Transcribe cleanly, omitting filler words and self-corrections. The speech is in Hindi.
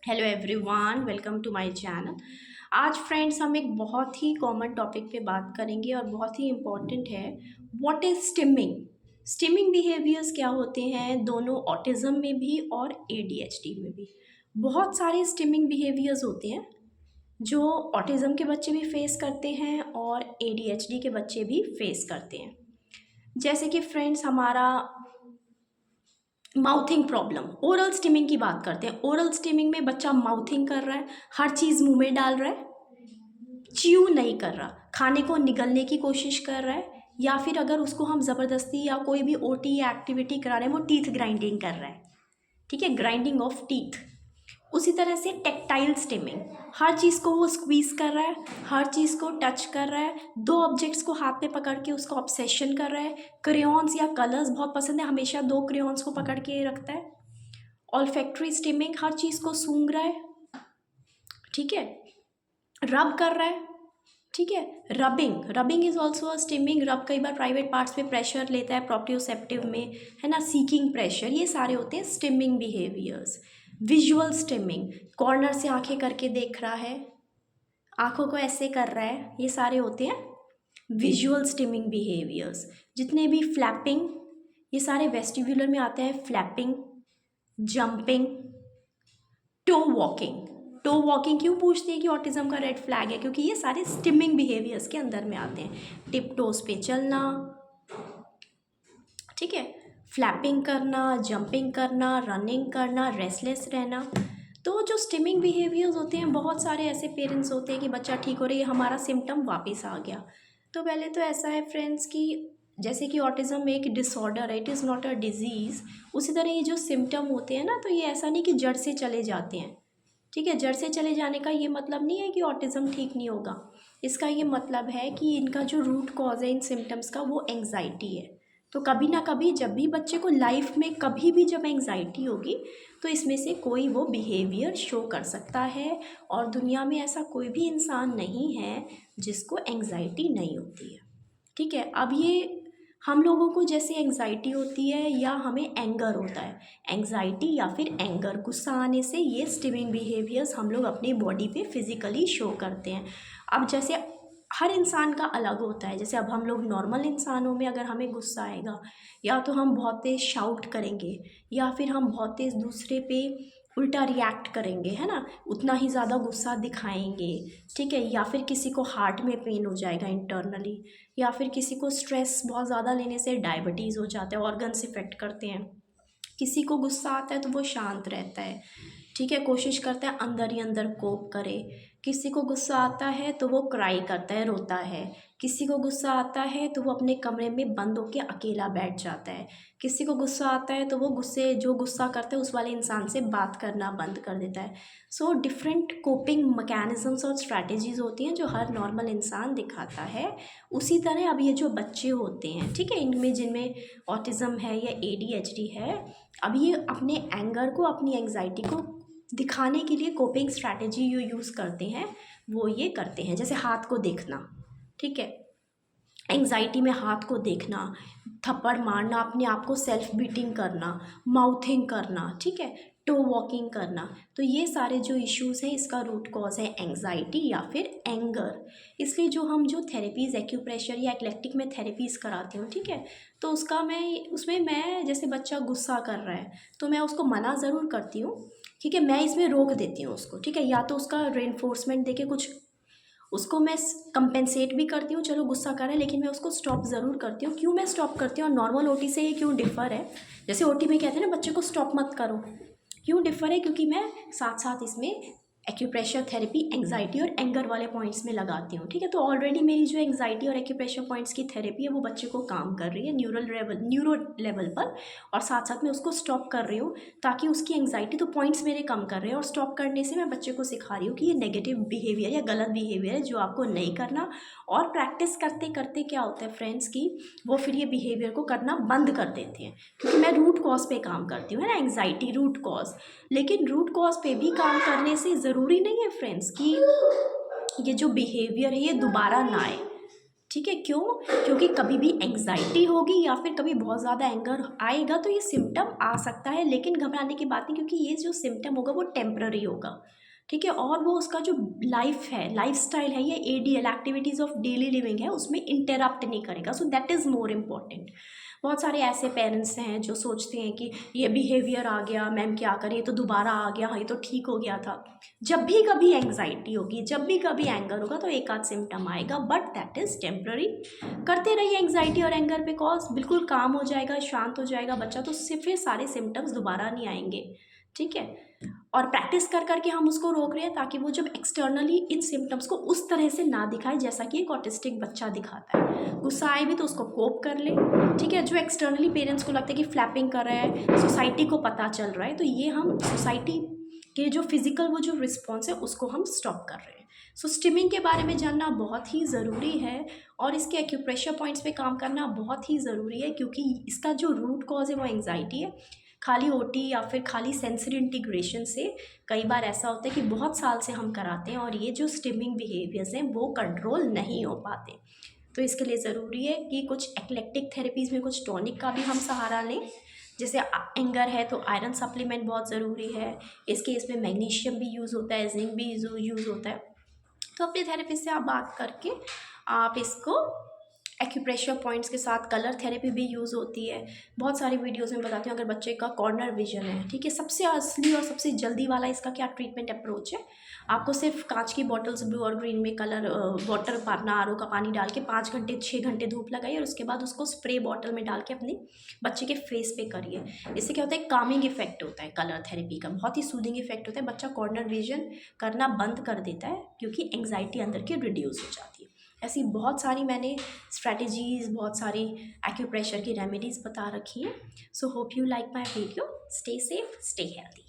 Hello everyone, welcome to my channel. आज फ्रेंड्स हम एक बहुत ही कॉमन टॉपिक पे बात करेंगे और बहुत ही इम्पॉर्टेंट है। What is stimming. Stimming behaviours क्या होते हैं, दोनों ऑटिज़म में भी और एडीएचडी में भी। बहुत सारे स्टिमिंग बिहेवियर्स होते हैं जो ऑटिज़म के बच्चे भी फेस करते हैं और एडीएचडी के बच्चे भी फेस करते हैं। जैसे कि फ्रेंड्स हमारा माउथिंग प्रॉब्लम, ओरल स्टिमिंग की बात करते हैं। ओरल स्टिमिंग में बच्चा माउथिंग कर रहा है, हर चीज़ मुंह में डाल रहा है, च्यू नहीं कर रहा, खाने को निगलने की कोशिश कर रहा है, या फिर अगर उसको हम ज़बरदस्ती या कोई भी ओटी या एक्टिविटी करा रहे हैं वो टीथ ग्राइंडिंग कर रहा है। ठीक है, ग्राइंडिंग ऑफ टीथ। उसी तरह से टेक्टाइल स्टिमिंग, हर चीज़ को वो स्क्वीज कर रहा है, हर चीज़ को टच कर रहा है, दो ऑब्जेक्ट्स को हाथ में पकड़ के उसका ऑब्सेशन कर रहा है। क्रेयॉन्स या कलर्स बहुत पसंद है, हमेशा दो क्रेयॉन्स को पकड़ के रखता है। ऑल्फैक्टरी स्टिमिंग, हर चीज़ को सूंघ रहा है। ठीक है, रब कर रहा है। ठीक है, rubbing, rubbing is also a stimming. रब कई बार प्राइवेट पार्ट्स पे प्रेशर लेता है प्रोप्रियोसेप्टिव में, है ना, सीकिंग प्रेशर, ये सारे होते हैं stimming behaviours. Visual stimming, corner से आंखें करके देख रहा है, आंखों को ऐसे कर रहा है, ये सारे होते हैं विजुअल स्टिमिंग बिहेवियर्स। जितने भी फ्लैपिंग, ये सारे वेस्टिब्यूलर में आते हैं। Flapping, jumping, toe walking. Toe walking क्यों पूछते हैं कि ऑटिज्म का रेड फ्लैग है, क्योंकि ये सारे स्टिमिंग बिहेवियर्स के अंदर में आते हैं। टिप टोज पे चलना, ठीक है, फ्लैपिंग करना, जंपिंग करना, रनिंग करना, रेस्टलेस रहना। तो जो स्टिमिंग बिहेवियर्स होते हैं, बहुत सारे ऐसे पेरेंट्स होते हैं कि बच्चा ठीक हो रही है, हमारा सिम्टम वापस आ गया। तो पहले तो ऐसा है फ्रेंड्स कि जैसे कि ऑटिज़म एक डिसऑर्डर है, it is not a disease. उसी तरह ये जो सिम्टम होते हैं ना, तो ये ऐसा नहीं कि जड़ से चले जाते हैं। ठीक है, जड़ से चले जाने का ये मतलब नहीं है कि ऑटिज़म ठीक नहीं होगा। इसका ये मतलब है कि इनका जो रूट कॉज है इन सिम्टम्स का, वो एंग्जाइटी है। तो कभी ना कभी जब भी बच्चे को लाइफ में कभी भी जब एंग्जाइटी होगी, तो इसमें से कोई वो बिहेवियर शो कर सकता है। और दुनिया में ऐसा कोई भी इंसान नहीं है जिसको एंग्जाइटी नहीं होती है। ठीक है, अब ये हम लोगों को जैसे एंग्जाइटी होती है या हमें एंगर होता है, एंग्जाइटी या फिर एंगर, गुस्सा आने से ये स्टिमिंग बिहेवियर्स हम लोग अपनी बॉडी पे फिजिकली शो करते हैं। अब जैसे हर इंसान का अलग होता है, जैसे अब हम लोग नॉर्मल इंसानों में अगर हमें गुस्सा आएगा, या तो हम बहुत तेज़ शाउट करेंगे, या फिर हम बहुत तेज़ दूसरे पे उल्टा रिएक्ट करेंगे, है ना, उतना ही ज़्यादा गुस्सा दिखाएंगे। ठीक है, या फिर किसी को हार्ट में पेन हो जाएगा इंटरनली, या फिर किसी को स्ट्रेस बहुत ज़्यादा लेने से डायबिटीज़ हो जाता है, ऑर्गन्स इफेक्ट करते हैं। किसी को गुस्सा आता है तो वो शांत रहता है, ठीक है, कोशिश करता है अंदर ही अंदर कोप करे। किसी को गुस्सा आता है तो वो क्राई करता है, रोता है। किसी को गुस्सा आता है तो वो अपने कमरे में बंद होकर अकेला बैठ जाता है। किसी को गुस्सा आता है तो वो जो गुस्सा करता है उस वाले इंसान से बात करना बंद कर देता है। सो डिफरेंट कोपिंग मैकेनिज्म्स और स्ट्रैटेजीज़ होती हैं जो हर नॉर्मल इंसान दिखाता है। उसी तरह अब ये जो बच्चे होते हैं, ठीक है, इनमें जिनमें ऑटिज़म है या एडीएचडी है, अब ये अपने एंगर को, अपनी एंग्जाइटी को दिखाने के लिए कोपिंग स्ट्रैटेजी जो यूज़ करते हैं वो ये करते हैं, जैसे हाथ को देखना। ठीक है, एंग्जाइटी में हाथ को देखना, थप्पड़ मारना, अपने आप को सेल्फ बीटिंग करना, माउथिंग करना, ठीक है, टो वॉकिंग करना। तो ये सारे जो इश्यूज़ हैं, इसका रूट कॉज है एंग्जाइटी या फिर एंगर। इसलिए जो थेरेपीज़, एक्यूप्रेशर या एक्लेक्टिक में थेरेपीज़ कराती हूँ, ठीक है, तो उसमें मैं जैसे बच्चा गुस्सा कर रहा है तो मैं उसको मना ज़रूर करती हूँ। ठीक है, मैं इसमें रोक देती हूँ उसको। ठीक है, या तो उसका रेनफोर्समेंट देके कुछ उसको मैं कंपेंसेट भी करती हूँ, चलो गुस्सा कर रहा है, लेकिन मैं उसको स्टॉप ज़रूर करती हूँ। क्यों मैं स्टॉप करती हूँ और नॉर्मल ओटी से ये क्यों डिफ़र है, जैसे ओटी में कहते हैं ना बच्चे को स्टॉप मत करो, क्यों डिफ़र है, क्योंकि मैं साथ साथ इसमें एक्यूप्रेशर थेरेपी एंग्जाइटी और एंगर वाले पॉइंट्स में लगाती हूँ। ठीक है, तो ऑलरेडी मेरी जो एंग्जाइटी और एक्यूप्रेशर पॉइंट्स की थेरेपी है वो बच्चे को काम कर रही है न्यूरो लेवल पर, और साथ साथ मैं उसको स्टॉप कर रही हूँ ताकि उसकी एंग्जाइटी, तो पॉइंट्स मेरे कम कर रहे हैं, और स्टॉप करने से मैं बच्चे को सिखा रही हूँ कि ये नेगेटिव बिहेवियर या गलत बिहेवियर है जो आपको नहीं करना। और प्रैक्टिस करते करते क्या होता है फ्रेंड्स कि वो फिर ये बिहेवियर को करना बंद कर देते हैं, क्योंकि मैं रूट कॉज पे काम करती हूँ, है ना, एंग्जाइटी रूट कॉज। लेकिन रूट कॉज पे भी काम करने से ज़रूरी नहीं है फ्रेंड्स कि ये जो बिहेवियर है ये दोबारा ना आए। ठीक है, क्यों? क्योंकि कभी भी एंग्जाइटी होगी या फिर कभी बहुत ज़्यादा एंगर आएगा तो ये सिम्टम आ सकता है, लेकिन घबराने की बात नहीं, क्योंकि ये जो सिम्टम होगा वो टेम्पररी होगा। ठीक है, और वो उसका जो लाइफ है, लाइफस्टाइल है, ये ADL activities of daily living है, उसमें इंटरप्ट नहीं करेगा। So that is more important. बहुत सारे ऐसे पेरेंट्स हैं जो सोचते हैं कि ये बिहेवियर आ गया, मैम क्या करें, ये तो दोबारा आ गया, हाँ ये तो ठीक हो गया था। जब भी कभी एंग्जाइटी होगी, जब भी कभी एंगर होगा तो एक आध सिम्टम आएगा, बट दैट इज़ टेम्प्ररी। करते रहिए एंग्जाइटी और एंगर पे कॉज, बिल्कुल काम हो जाएगा, शांत हो जाएगा बच्चा, तो सिर्फ फिर सारे सिम्टम्स दोबारा नहीं आएंगे। ठीक है, और प्रैक्टिस कर करके हम उसको रोक रहे हैं ताकि वो जब एक्सटर्नली इन सिम्टम्स को उस तरह से ना दिखाए जैसा कि एक ऑटिस्टिक बच्चा दिखाता है। गुस्सा आए भी तो उसको कोप कर ले। ठीक है, जो एक्सटर्नली पेरेंट्स को लगता है कि फ्लैपिंग कर रहा है, सोसाइटी को पता चल रहा है, तो ये हम सोसाइटी के जो फिजिकल वो जो रिस्पॉन्स है उसको हम स्टॉप कर रहे हैं। सो स्टिमिंग के बारे में जानना बहुत ही ज़रूरी है, और इसके एक्यूप्रेशर पॉइंट्स पे काम करना बहुत ही ज़रूरी है, क्योंकि इसका जो रूट कॉज है वो एंग्जाइटी है। खाली ओटी या फिर खाली सेंसरी इंटीग्रेशन से कई बार ऐसा होता है कि बहुत साल से हम कराते हैं और ये जो स्टिमिंग बिहेवियर्स हैं वो कंट्रोल नहीं हो पाते। तो इसके लिए ज़रूरी है कि कुछ एक्लेक्टिक थेरेपीज़ में कुछ टॉनिक का भी हम सहारा लें। जैसे एंगर है तो आयरन सप्लीमेंट बहुत ज़रूरी है। इस केस में मैग्नीशियम भी यूज़ होता है, जिंक भी यूज़ होता है। तो अपने थेरेपिस्ट से आप बात करके आप इसको एक्यूप्रेशर पॉइंट्स के साथ कलर थेरेपी भी यूज़ होती है। बहुत सारी वीडियोस में बताती हूँ। अगर बच्चे का कॉर्नर विजन है, ठीक है, सबसे असली और सबसे जल्दी वाला इसका क्या ट्रीटमेंट अप्रोच है, आपको सिर्फ कांच की बॉटल्स ब्लू और ग्रीन में कलर वाटर पाना आर का पानी डाल के 5 घंटे 6 घंटे धूप लगाइए, और उसके बाद उसको स्प्रे बॉटल में डाल के अपने बच्चे के फेस पे करिए। इससे क्या होता है, कामिंग इफेक्ट होता है कलर थेरेपी का, बहुत ही सूदिंग इफेक्ट होता है। बच्चा कॉर्नर विजन करना बंद कर देता है क्योंकि एंग्जाइटी अंदर की रिड्यूस हो जाती है। ऐसी बहुत सारी मैंने स्ट्रैटेजीज़, बहुत सारी एक्यूप्रेशर की रेमेडीज़ बता रखी हैं। So hope you like my video. Stay safe, stay healthy.